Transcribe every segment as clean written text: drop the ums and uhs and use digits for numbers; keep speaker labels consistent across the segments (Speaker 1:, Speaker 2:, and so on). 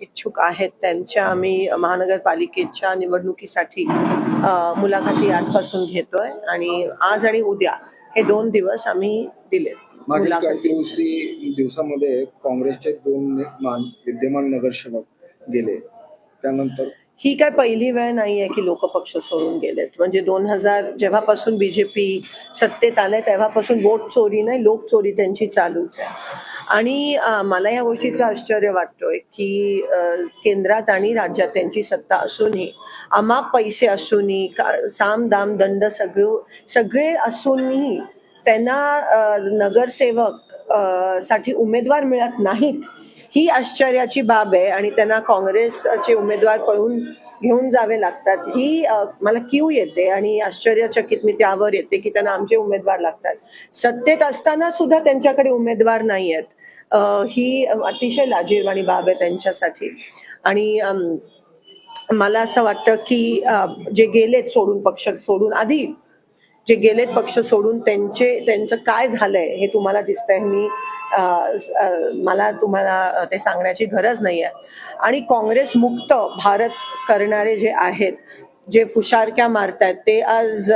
Speaker 1: इच्छुक आहेत त्यांच्या आम्ही महानगरपालिकेच्या निवडणुकीसाठी मुलाखती आजपासून घेतोय आणि आज आणि उद्या हे 2 दिवस आम्ही दिले.
Speaker 2: मागील काही दिवसामध्ये काँग्रेसचे 2 विद्यमान नगरसेवक गेले, त्यानंतर
Speaker 1: ही काय पहिली वेळ नाहीये की लोक पक्ष सोडून गेलेत. म्हणजे 2000 जेव्हापासून बीजेपी सत्तेत आलंय तेव्हापासून वोट चोरी नाही, लोक चोरी त्यांची चालूच आहे. आणि मला या गोष्टीचं आश्चर्य वाटतोय की केंद्रात आणि राज्यात त्यांची सत्ता असूनही, अमाप पैसे असूनही, साम दाम दंड सगळे असूनही त्यांना नगरसेवक साठी उमेदवार मिळत नाहीत. ही आश्चर्याची बाब आहे आणि त्यांना काँग्रेसचे उमेदवार पळून घेऊन जावे लागतात. ही मला कीव येते आणि आश्चर्यचकित मी त्यावर येते की त्यांना आमचे उमेदवार लागतात. सत्तेत असताना सुद्धा त्यांच्याकडे उमेदवार नाही आहेत. ही अतिशय लाजिरवाणी बाब आहे त्यांच्यासाठी. आणि मला असं वाटतं की जे गेलेत सोडून, पक्ष सोडून, आधी जे गेलेत पक्ष सोडून, त्यांचं काय झालंय हे तुम्हाला दिसतंय. मला तुम्हाला ते सांगण्याची गरज नाही आहे. आणि काँग्रेस मुक्त भारत करणारे जे आहेत, जे फुशारक्या मारतात, ते आज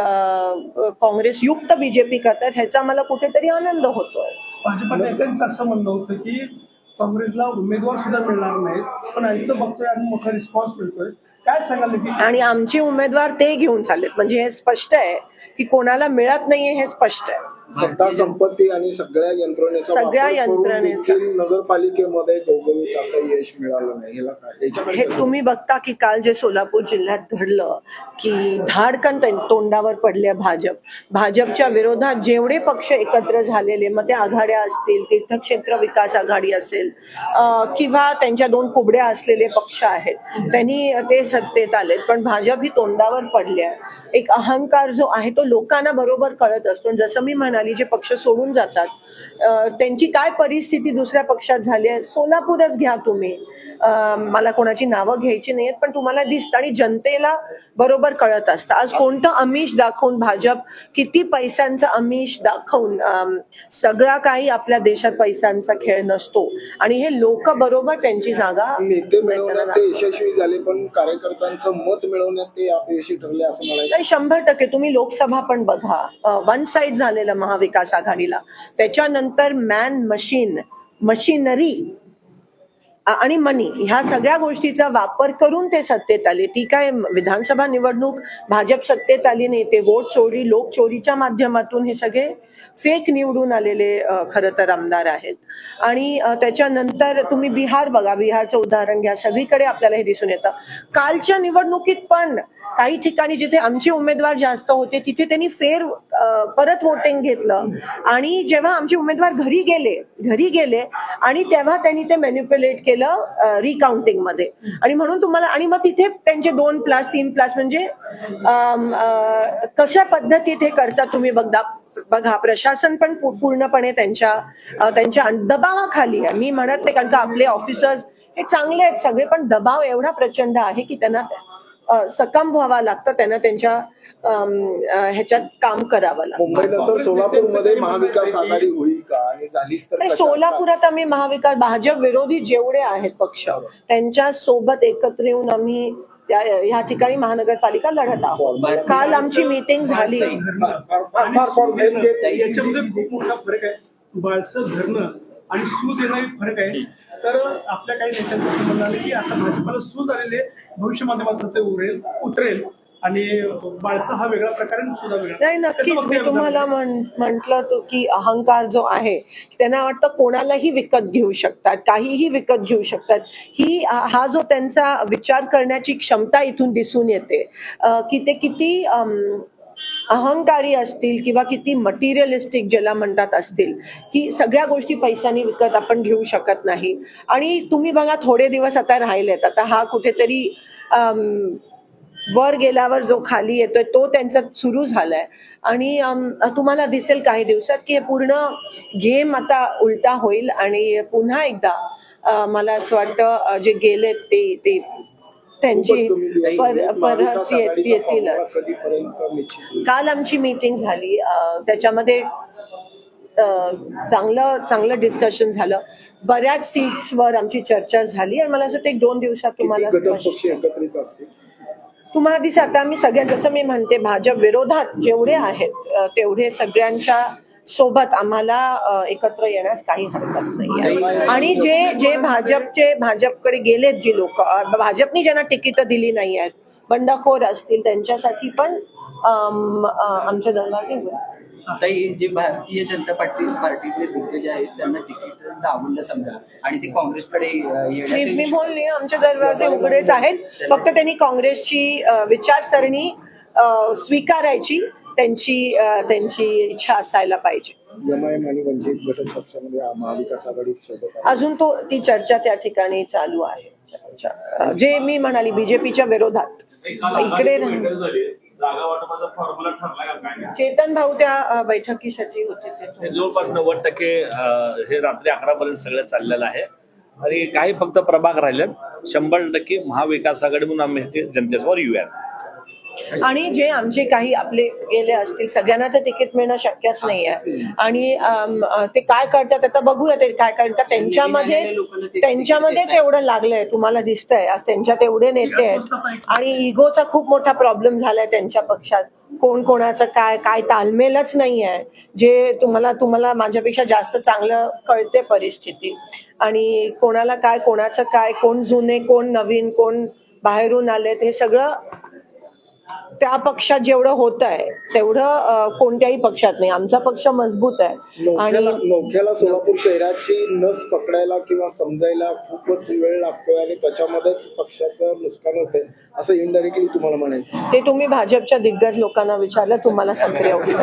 Speaker 1: काँग्रेस युक्त बीजेपी करतात, ह्याचा मला कुठेतरी आनंद होतोय.
Speaker 3: भाजपा नेत्यांचं असं म्हणणं होतं की काँग्रेसला उमेदवार सुद्धा मिळणार नाहीत, पण इथं बघतोय आणि मोठा रिस्पॉन्स मिळतोय. काय सांगाल?
Speaker 1: आणि आमचे उमेदवार ते घेऊन चाललेत. म्हणजे हे स्पष्ट आहे की कोणाला मिळत नाहीये, हे स्पष्ट आहे.
Speaker 2: सत्ता संपत्ती आणि सगळ्या यंत्रणेचा नगरपालिकेमध्ये घवघवीत असं यश मिळालं नाही.
Speaker 1: हे तुम्ही बघता की काल जे सोलापूर जिल्ह्यात घडलं की धाडकन तोंडावर पडले भाजपच्या विरोधात जेवढे पक्ष एकत्र झालेले, मग ते आघाड्या असतील, तीर्थक्षेत्र विकास आघाडी असेल किंवा त्यांच्या 2 कुबड्या असलेले पक्ष आहेत, त्यांनी ते सत्तेत आलेत. पण भाजप ही तोंडावर पडली आहे. एक अहंकार जो आहे तो लोकांना बरोबर कळत असतो. जसं मी म्हणाली, जे पक्ष सोडून जातात त्यांची काय परिस्थिती दुसऱ्या पक्षात झाली आहे. सोलापूरच घ्या तुम्ही, मला कोणाची नावं घ्यायची नाहीत, पण तुम्हाला दिसतं आणि जनतेला बरोबर कळत असतं. आज कोणतं आमिष दाखवून भाजप, किती पैशांचं आमिष दाखवून, सगळा काही आपल्या देशात पैशांचा खेळ नसतो आणि हे लोक बरोबर त्यांची जागा
Speaker 2: नेते मिळवण्यात ते यशस्वी झाले, पण कार्यकर्त्यांचं मत मिळवण्यात ते अपयशी ठरले असं म्हणायचं.
Speaker 1: 100% तुम्ही लोकसभा पण बघा, वन साइड झालेलं महाविकास आघाडीला. त्याच्यानंतर मशिनरी आणि मनी, ह्या सगळ्या गोष्टीचा वापर करून ते सत्तेत आले. ती काय विधानसभा निवडणूक भाजप सत्तेत आली नाही, ते वोट चोरी, लोक चोरीच्या माध्यमातून हे सगळे फेक निवडून आलेले खरं तर आमदार आहेत. आणि त्याच्यानंतर तुम्ही बिहार बघा, बिहारचं उदाहरण घ्या, सगळीकडे आपल्याला हे दिसून येतं. कालच्या निवडणुकीत पण काही ठिकाणी जिथे आमचे उमेदवार जास्त होते तिथे त्यांनी परत वोटिंग घेतलं आणि जेव्हा आमचे उमेदवार घरी गेले आणि तेव्हा त्यांनी ते मॅनिप्युलेट केलं रिकाउंटिंग मध्ये. आणि म्हणून तुम्हाला, आणि मग तिथे त्यांचे 2+, 3+, म्हणजे कशा पद्धतीत हे करतात तुम्ही बघा. प्रशासन पण पूर्णपणे त्यांच्या दबावाखाली आहे. मी म्हणत नाही, कारण का आपले ऑफिसर्स हे चांगले आहेत सगळे, पण दबाव एवढा प्रचंड आहे की त्यांना सकम व्हावं लागतं, त्यांना त्यांच्या ह्याच्यात काम करावं लागतं.
Speaker 2: मुंबईनंतर सोलापूरमध्ये महाविकास आघाडी होईल का, आणि झालीच तर
Speaker 1: सोलापुरात आम्ही महाविकास, भाजप विरोधी जेवढे आहेत पक्ष, त्यांच्या सोबत एकत्र येऊन आम्ही ह्या ठिकाणी महानगरपालिका लढत आहोत. काल आमची मीटिंग झाली.
Speaker 3: याच्यामध्ये खूप मोठा फरक आहे. बाळसं धरणं आणि सूज येणारी फरक आहे. तर आपल्या काही नेत्यांचं असं म्हणणं आलं की आता भाजपाला सूज आलेले भविष्य माध्यमात ते उतरेल आणि बाळसा हा वेगळा प्रकार आणि सुद्धा वेगळा.
Speaker 1: नाही, नक्कीच. मी तुम्हाला म्हटलं तो की अहंकार जो आहे, त्यांना वाटतं कोणालाही विकत घेऊ शकतात, काहीही विकत घेऊ शकतात. हा जो त्यांचा विचार करण्याची क्षमता इथून दिसून येते की ते किती अहंकारी असतील किंवा किती मटेरियलिस्टिक ज्याला म्हणतात असतील, की सगळ्या गोष्टी पैशाने विकत आपण घेऊ शकत नाही. आणि तुम्ही बघा, थोडे दिवस आता राहिलेत, आता हा कुठेतरी वर गेल्यावर जो खाली येतोय तो त्यांचा सुरू झालाय. आणि तुम्हाला दिसेल काही दिवसात की हे पूर्ण गेम आता उलटा होईल आणि पुन्हा एकदा मला असं वाटतं जे गेले ते त्यांची परत येतीलच. काल आमची मीटिंग झाली, त्याच्यामध्ये चांगलं डिस्कशन झालं. बऱ्याच सीट्सवर आमची चर्चा झाली आणि मला असं वाटतं 1-2 दिवसात तुम्हाला
Speaker 2: किती घटक
Speaker 1: स्पष्ट
Speaker 2: पक्ष एकत्रित असतील?
Speaker 1: तुम्हाला दिसत आता आम्ही सगळ्या, जसं मी म्हणते, भाजप विरोधात जेवढे आहेत तेवढे सगळ्यांच्या सोबत आम्हाला एकत्र येण्यास काही हरकत नाही. आणि जे भाजपकडे गेलेत जी लोक, भाजपनी ज्यांना तिकीट दिली नाही आहेत, बंडखोर असतील, त्यांच्यासाठी पण आमचे दरवाजे उघडे आहेत.
Speaker 4: ताई, जे भारतीय जनता पार्टीतले दिग्गज आहेत त्यांना तिकीट डावललं समजा आणि ते काँग्रेसकडे
Speaker 1: मी बोलली आमचे दरवाजे उघडेच आहेत. फक्त त्यांनी काँग्रेसची विचारसरणी स्वीकारायची त्यांची इच्छा असायला पाहिजे.
Speaker 2: एमआयएम आणि वंचित घटक पक्षामध्ये महाविकास आघाडी सोबत आहे.
Speaker 1: अजून ती चर्चा त्या ठिकाणी चालू आहे. जे मी म्हणाली बीजेपीच्या विरोधात इकडे
Speaker 5: जागा वाटपाचा फॉर्म्युला ठरला का काय?
Speaker 1: चेतन भाऊ त्या बैठकीसाठी होते ते.
Speaker 5: जवळपास 90% हे रात्री 11 पर्यंत सगळं चाललेलं आहे आणि काही फक्त प्रभाग राहिलेत. 100% महाविकास आघाडी म्हणून आम्ही ते जनतेसमोर येऊया.
Speaker 1: आणि जे आमचे काही आपले गेले असतील सगळ्यांना तर तिकीट मिळणं शक्यच नाही आहे. आणि ते काय करतात आता बघूया. ते काय करतात त्यांच्यामध्येच एवढं लागलंय, तुम्हाला दिसतंय. आज त्यांच्यात एवढे नेते आहेत आणि इगोचा खूप मोठा प्रॉब्लेम झालाय त्यांच्या पक्षात. कोण कोणाचं काय तालमेलच नाही आहे. जे तुम्हाला माझ्यापेक्षा जास्त चांगलं कळते परिस्थिती. आणि कोणाला काय, कोणाचं काय, कोण जुने, कोण नवीन, कोण बाहेरून आले, हे सगळं त्या पक्षात जेवढं होत आहे तेवढं कोणत्याही पक्षात नाही. आमचा पक्ष मजबूत आहे. आणि
Speaker 2: नौख्याला सोलापूर शहराची नस पकडायला किंवा समजायला खूपच वेळ लागतोय आणि त्याच्यामध्येच पक्षाचं नुकसान होतंय असं इनडायरेक्टली तुम्हाला म्हणायचं.
Speaker 1: ते तुम्ही भाजपच्या दिग्गज लोकांना विचारलं, तुम्हाला सक्रिय होईल.